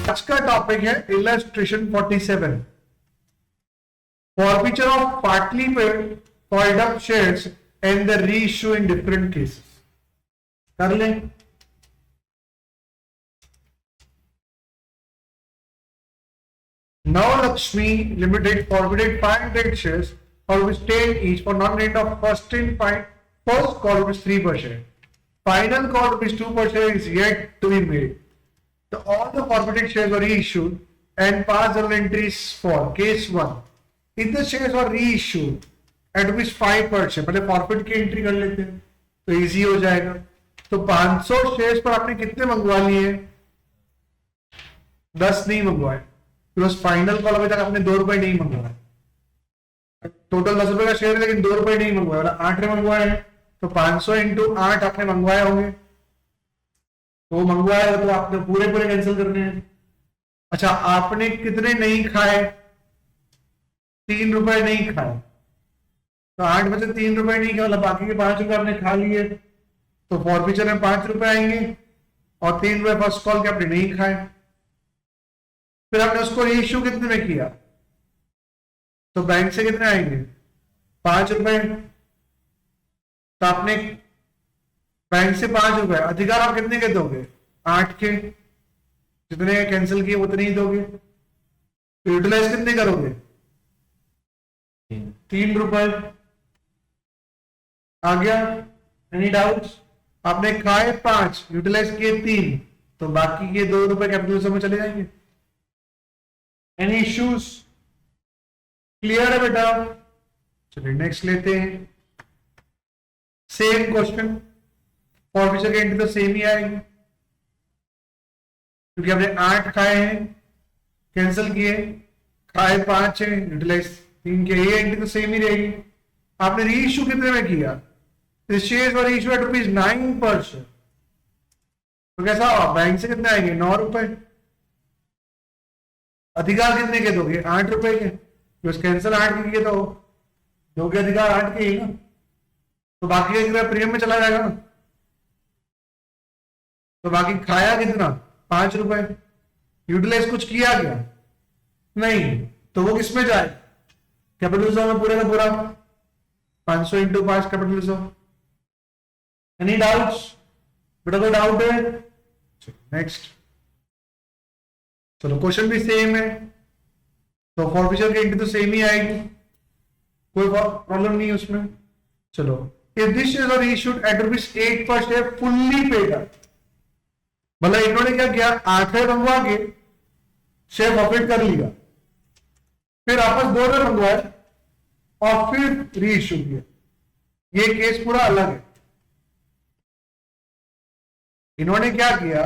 आज का टॉपिक है illustration 47, forfeiture of partly called up shares and the reissue in different cases. कर लें। Now Lakshmi Limited forwarded 500 shares for which 10 each for non-rent of first call rupees 3 per share. Final call rupees 2 per share is yet to be made. All the forfeited shares were reissued and passed journal entries for case 1. If the shares were reissued at rupees 5 per share, पहले forfeit की entry कर लेते हैं तो easy हो जाएगा। तो 500 shares पर आपने कितने मंगवा लिए? 10 नहीं मंगवाए। प्लस फाइनल कॉल अभी तक आपने 2 रुपए नहीं मंगवाया। टोटल 10 रुपए का शेयर है लेकिन 2 रुपए नहीं मंगवाया, 8 रुपए मंगवाए हैं। तो 500 इंटू 8 आपने मंगवाए होंगे, तो मंगवाया तो आपने पूरे पूरे कैंसिल करने हैं। अच्छा, आपने कितने नहीं खाए? 3 रुपए नहीं खाए, तो 8 में से 3 रुपए नहीं खाए, मतलब बाकी के 5 रुपए आपने खा लिए, तो फॉरफीचर में 5 रुपए आएंगे और 3 रुपए फर्स्ट कॉल के आपने नहीं खाए। फिर आपने उसको रीइश्यू कितने में किया? तो बैंक से कितने आएंगे? 5 रुपए। तो आपने बैंक से 5 रुपए, अधिकार आप कितने के दोगे? 8 के। जितने कैंसिल किए उतने ही दोगे। तो यूटिलाइज कितने करोगे? 3 रुपए। आ गया? Any doubts? आपने खाए 5, यूटिलाइज किए 3, तो बाकी के 2 रुपए कैपिटल में चले जाएंगे। Any issues? क्लियर है बेटा? चलिए नेक्स्ट लेते हैं। सेम क्वेश्चन, फॉरफीचर की एंट्री तो सेम ही आएगी क्योंकि हमने 8 खाए हैं, कैंसिल किए, खाए 5 है, यूटिलाइज 3 के, ये एंट्री तो सेम ही रहेगी। आपने रीइश्यू कितने में किया? Shares were issue at rupees 9 पर शेयर, तो कैसा हुआ? बैंक से कितने आएंगे? 9 रुपए। अधिकार कितने के दोगे? 8 रुपए के। तो कैंसिल 8 के किए तो दोगे अधिकार 8 के ही ना, तो बाकी का प्रीमियम में चला जाएगा ना। तो बाकी खाया कितना? 5 रुपए। यूटिलाइज कुछ किया क्या? नहीं, तो वो किसमें जाए? कैपिटल में पूरे का पूरा 500 इंटू 5 कैपिटल। Any doubts? बेटा कोई डाउट है? नेक्स्ट। चलो क्वेश्चन भी सेम है, तो फॉरफीचर की एंट्री तो सेम ही आएगी, कोई प्रॉब्लम नहीं है उसमें। चलो, if this shares are issued at rupees 8 per share fully paid up, मतलब इन्होंने क्या किया? 8 मंगवा के शेयर फॉरफिट कर लिया, फिर आपस 2 रुपए मंगवाए और फिर री इश्यू किया। ये केस पूरा अलग है। इन्होंने क्या किया?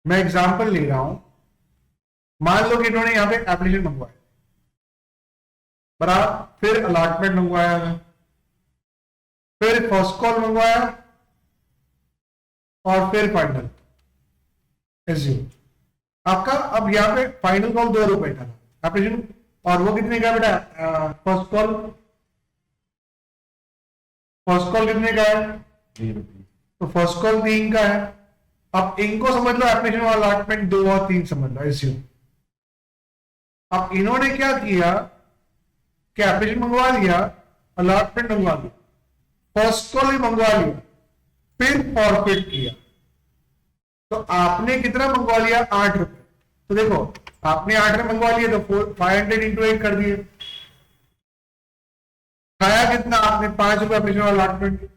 मैं एग्जांपल ले रहा हूं। मान लो कि इन्होंने यहां पे एप्लीकेशन मंगवाया, बराबर, फिर अलॉटमेंट मंगवाया, फिर फर्स्ट कॉल मंगवाया और फिर फाइनल। एज्यूम आपका अब यहां पे फाइनल कॉल 2 रुपए का एप्लीकेशन, और वो कितने का बेटा? फर्स्ट कॉल कितने का है? 3 रुपए। तो फर्स्ट कॉल 3 का है। अब इनको समझ लो एप्लीकेशन और अलॉटमेंट 2 और 3 समझ लो एज्यूम। अब इन्होंने क्या किया कि एप्लीकेशन मंगवा लिया, अलॉटमेंट मंगवा लिया, फर्स्ट कॉल भी मंगवा लिया, फिर फॉरफिट किया। तो आपने कितना मंगवा लिया? 8 रुपए। तो देखो, आपने 8 रुपए मंगवा लिए तो 500 इंटू 8 कर दिए। खाया कितना आपने? 5 रुपए एप्लीकेशन और अलॉटमेंट।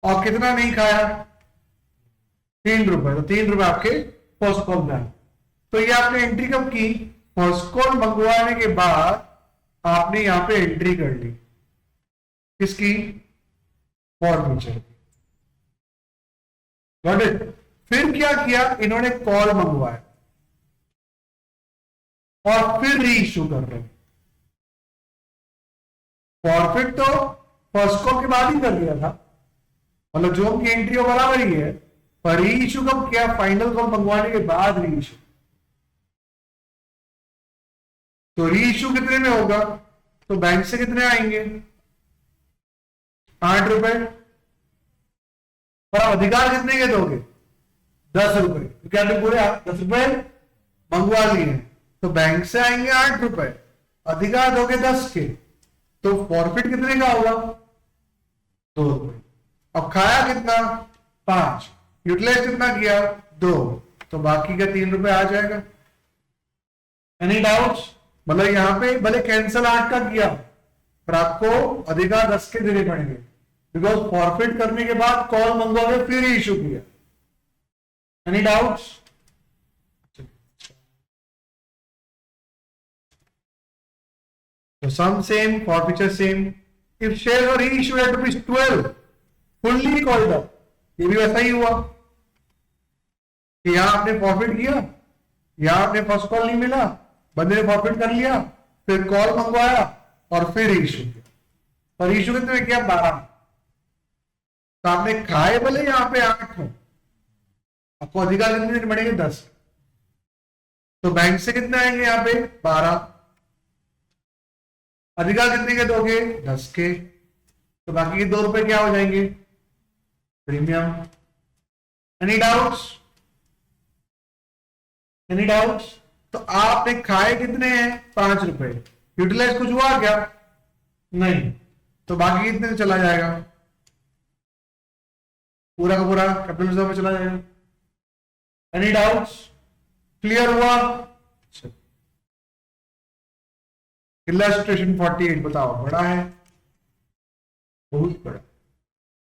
और कितना नहीं खाया? 3 रुपए। तो 3 रुपए आपके फर्स्ट कॉल में। तो ये आपने एंट्री कब की? फर्स्ट कॉल मंगवाने के बाद आपने यहां पे एंट्री कर ली, किसकी? फॉरफीचर। Got it? फिर क्या किया? इन्होंने कॉल मंगवाया और फिर री इश्यू कर रहे हैं। फॉरफिट तो फर्स्ट कॉल के बाद ही कर दिया था, मतलब जो उनकी एंट्री हो बराबर ही है, पर री इश्यू कब किया? फाइनल कॉल मंगवाने के बाद री इश्यू। तो री इश्यू कितने में होगा? तो बैंक से कितने आएंगे? 8 रुपए। पर आप अधिकार कितने के दोगे? 10 रुपए, क्योंकि आपने पूरे 10 रुपए मंगवा लिए हैं, तो बैंक से आएंगे 8 रुपए, अधिकार दोगे 10 के, तो फॉरफिट कितने का होगा? 2 रुपए। अब खाया कितना? 5, यूटिलाइज कितना किया? 2, तो बाकी का 3 रुपए आ जाएगा। Any doubts? मतलब यहां पे भले कैंसल 8 का किया, पर आपको अधिकार 10 के देने पड़ेंगे, बिकॉज फॉरफिट करने के बाद कॉल मंगवा के फिर इशू किया। Any doubts? So sum same, forfeiture same. If shares were reissued at ₹12, fully called up, ये भी वैसा ही हुआ कि यहां आपने फॉरफिट किया, यहां आपने फर्स्ट कॉल नहीं मिला, बंदे ने फॉरफिट कर लिया, फिर कॉल मंगवाया और फिर इशू किया, और इशू कितने में किया? 12। तो आपने खाए भले यहां पे 8 हो, आपको अधिकार कितने देने पड़ेंगे? 10। तो बैंक से कितने आएंगे यहां पे? 12। अधिकार कितने के दोगे? 10 के, तो बाकी के 2 रुपए क्या हो जाएंगे? Premium. Any doubts? Any doubts? तो आपने खाए कितने हैं? 5 रुपए, यूटिलाइज कुछ हुआ क्या? नहीं, तो बाकी कितने चला जाएगा? पूरा का पूरा कैपिटल रिजर्व में चला जाएगा। Any doubts? क्लियर हुआ? इलस्ट्रेशन 48 बताओ, बड़ा है? बहुत बड़ा।